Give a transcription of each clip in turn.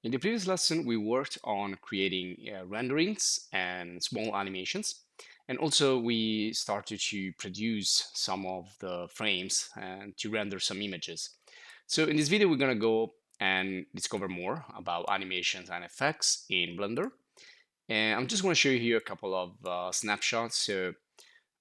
In the previous lesson, we worked on creating renderings and small animations. And also we started to produce some of the frames and to render some images. So in this video, we're going to go and discover more about animations and effects in Blender. And I'm just going to show you here a couple of snapshots. So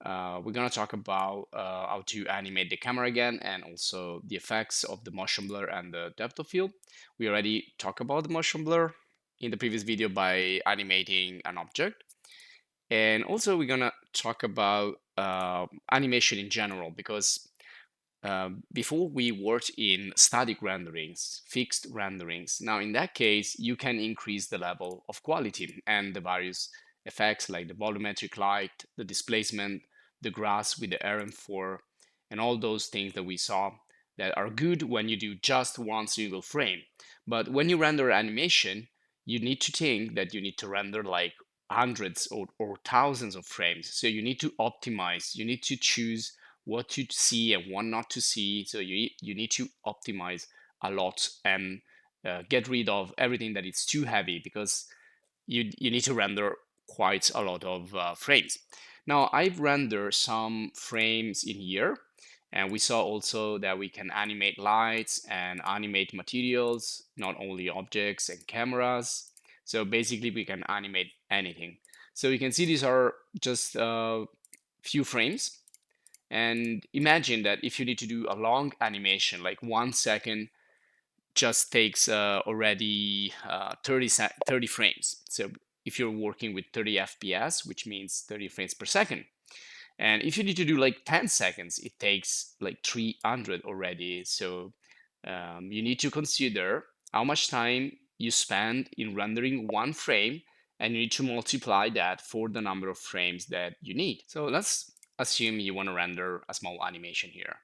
we're going to talk about how to animate the camera again and also the effects of the motion blur and the depth of field. We already talked about the motion blur in the previous video by animating an object. And also we're going to talk about animation in general because before we worked in static renderings, fixed renderings. Now in that case, you can increase the level of quality and the various effects like the volumetric light, the displacement, the grass with the RM4, and all those things that we saw that are good when you do just one single frame. But when you render animation, you need to think that you need to render like hundreds or thousands of frames. So you need to optimize, you need to choose what to see and what not to see. So you need to optimize a lot and get rid of everything that is too heavy because you need to render quite a lot of frames. Now I've rendered some frames in here, and we saw also that we can animate lights and animate materials, not only objects and cameras. So basically we can animate anything. So you can see these are just a few frames. And imagine that if you need to do a long animation, like 1 second just takes already 30 frames. So if you're working with 30 FPS, which means 30 frames per second. And if you need to do like 10 seconds, it takes like 300 already. So you need to consider how much time you spend in rendering one frame, and you need to multiply that for the number of frames that you need. So let's assume you want to render a small animation here.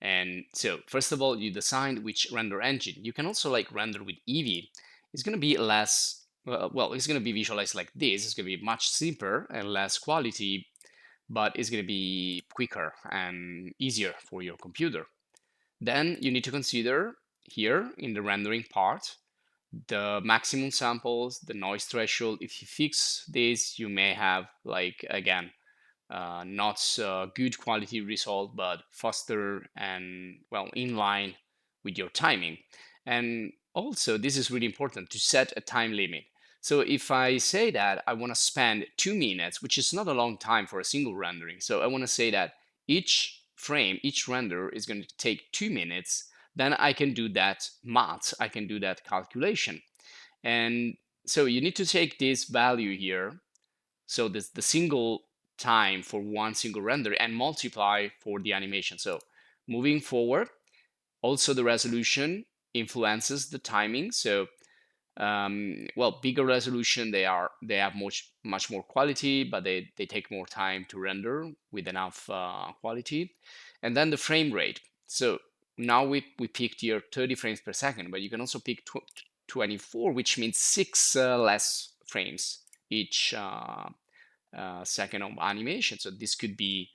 And so first of all, you decide which render engine. You can also like render with Eevee. It's going to be less, well, it's going to be visualized like this. It's going to be much simpler and less quality, but it's going to be quicker and easier for your computer. Then you need to consider here in the rendering part, the maximum samples, the noise threshold. If you fix this, you may have like, again, not good quality result, but faster and well in line with your timing. And also, this is really important to set a time limit. So if I say that I want to spend 2 minutes, which is not a long time for a single rendering, so I want to say that each frame, each render is going to take 2 minutes, then I can do that math, I can do that calculation. And so you need to take this value here, so this the single time for one single render, and multiply for the animation. So moving forward, also the resolution influences the timing. So well, bigger resolution, they have much more quality, but they take more time to render with enough quality. And then the frame rate. So now we picked here 30 frames per second, but you can also pick 24, which means 6 less frames each second of animation. So this could be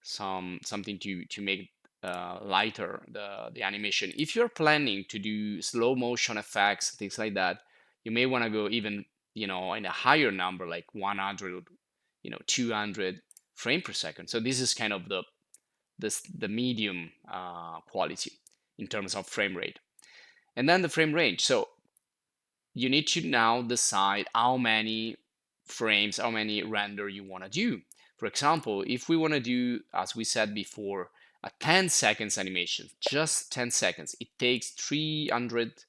something to make lighter the animation. If you're planning to do slow motion effects, things like that, you may want to go even in a higher number, like 100, 200 frame per second. So this is kind of the medium quality in terms of frame rate. And then the frame range. So you need to now decide how many frames, how many render you want to do. For example, if we want to do, as we said before, a 10 seconds animation, just 10 seconds, it takes 300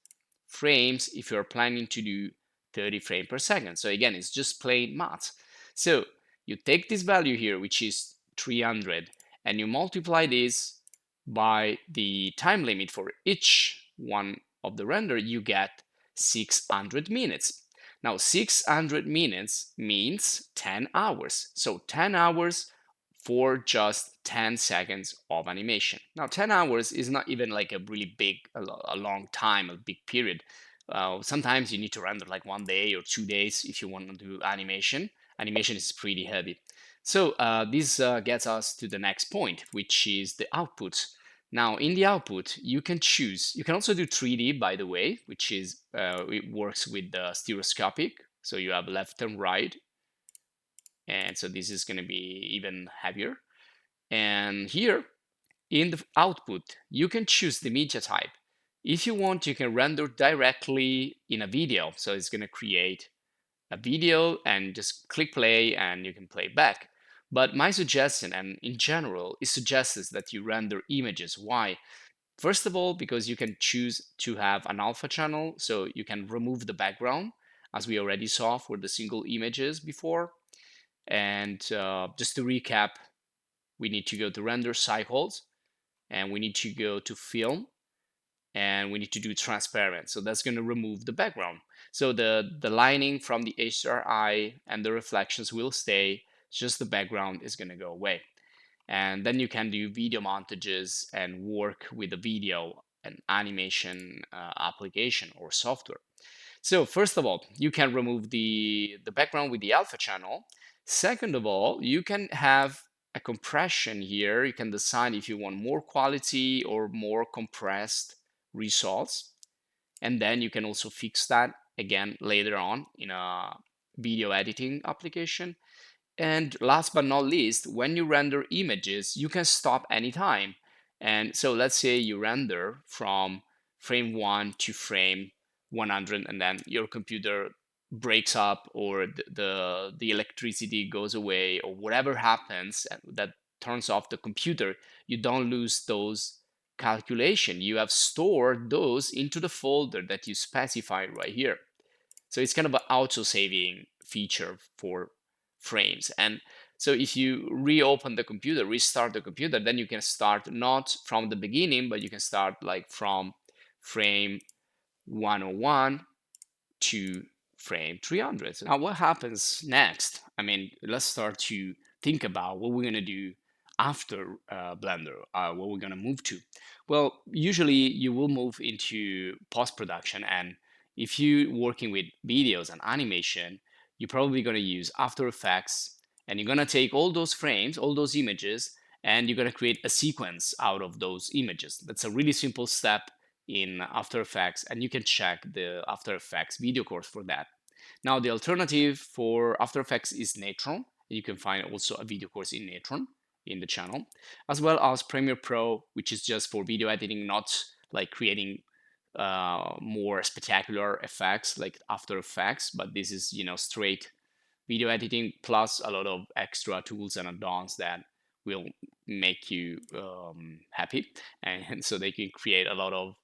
frames if you're planning to do 30 frames per second. So again, it's just plain math. So you take this value here, which is 300, and you multiply this by the time limit for each one of the render, you get 600 minutes. Now, 600 minutes means 10 hours. So 10 hours for just 10 seconds of animation. Now, 10 hours is not even like a really big, a long time, a big period. Sometimes you need to render like 1 day or 2 days if you want to do animation. Animation is pretty heavy. So this gets us to the next point, which is the output. Now in the output, you can choose, you can also do 3D, by the way, which is, it works with the stereoscopic. So you have left and right. And so this is going to be even heavier. And here in the output, you can choose the media type. If you want, you can render directly in a video. So it's going to create a video and just click play and you can play back. But my suggestion, and in general, it suggests that you render images. Why? First of all, because you can choose to have an alpha channel, so you can remove the background, as we already saw for the single images before. And just to recap, we need to go to render cycles, and we need to go to film, and we need to do transparent. So that's going to remove the background. So the lining from the HDRI and the reflections will stay, just the background is going to go away. And then you can do video montages and work with the video and animation application or software. So first of all, you can remove the background with the alpha channel. Second of all, you can have a compression here. You can decide if you want more quality or more compressed results. And then you can also fix that again later on in a video editing application. And last but not least, when you render images, you can stop anytime. And so let's say you render from frame 1 to frame 100, and then your computer breaks up, or the electricity goes away, or whatever happens that turns off the computer, you don't lose those calculation. You have stored those into the folder that you specified right here. So it's kind of an auto-saving feature for frames. And so if you reopen the computer, restart the computer, then you can start not from the beginning, but you can start like from frame 101 to frame 300. So now what happens next? I mean, let's start to think about what we're going to do after Blender, what we're going to move to. Well, usually you will move into post-production, and if you're working with videos and animation, you're probably going to use After Effects, and you're going to take all those frames, all those images, and you're going to create a sequence out of those images. That's a really simple step in After Effects, and you can check the After Effects video course for that. Now, the alternative for After Effects is Natron. You can find also a video course in Natron in the channel, as well as Premiere Pro, which is just for video editing, not like creating more spectacular effects like After Effects, but this is, you know, straight video editing plus a lot of extra tools and add-ons that will make you happy, and so they can create a lot of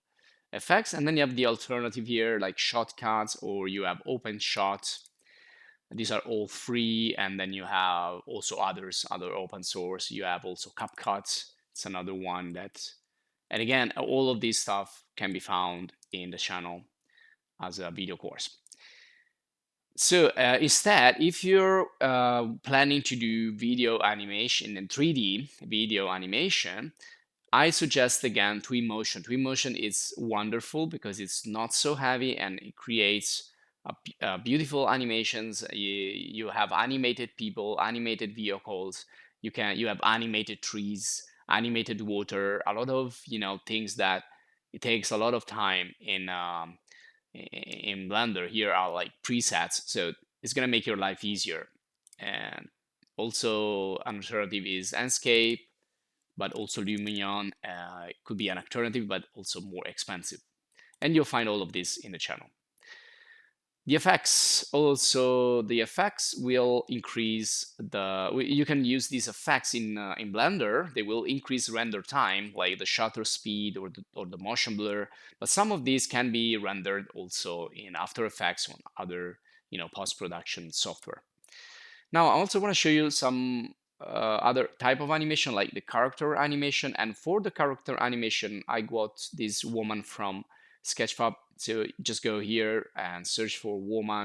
effects. And then you have the alternative here like shotcuts, or you have open shots. These are all free. And then you have also other open source. You have also CapCut. It's another one that, and again, all of this stuff can be found in the channel as a video course. So instead, if you're planning to do video animation and 3D video animation, I suggest again Twinmotion. Twinmotion is wonderful because it's not so heavy and it creates beautiful animations. You have animated people, animated vehicles. You have animated trees, animated water. A lot of things that it takes a lot of time in Blender. Here are like presets, so it's gonna make your life easier. And also an alternative is Enscape, but also Lumion could be an alternative, but also more expensive. And you'll find all of this in the channel. The effects will increase you can use these effects in Blender. They will increase render time, like the shutter speed or the motion blur. But some of these can be rendered also in After Effects or other post-production software. Now, I also want to show you some other type of animation, like the character animation. And for the character animation, I got this woman from Sketchfab. So just go here and search for woman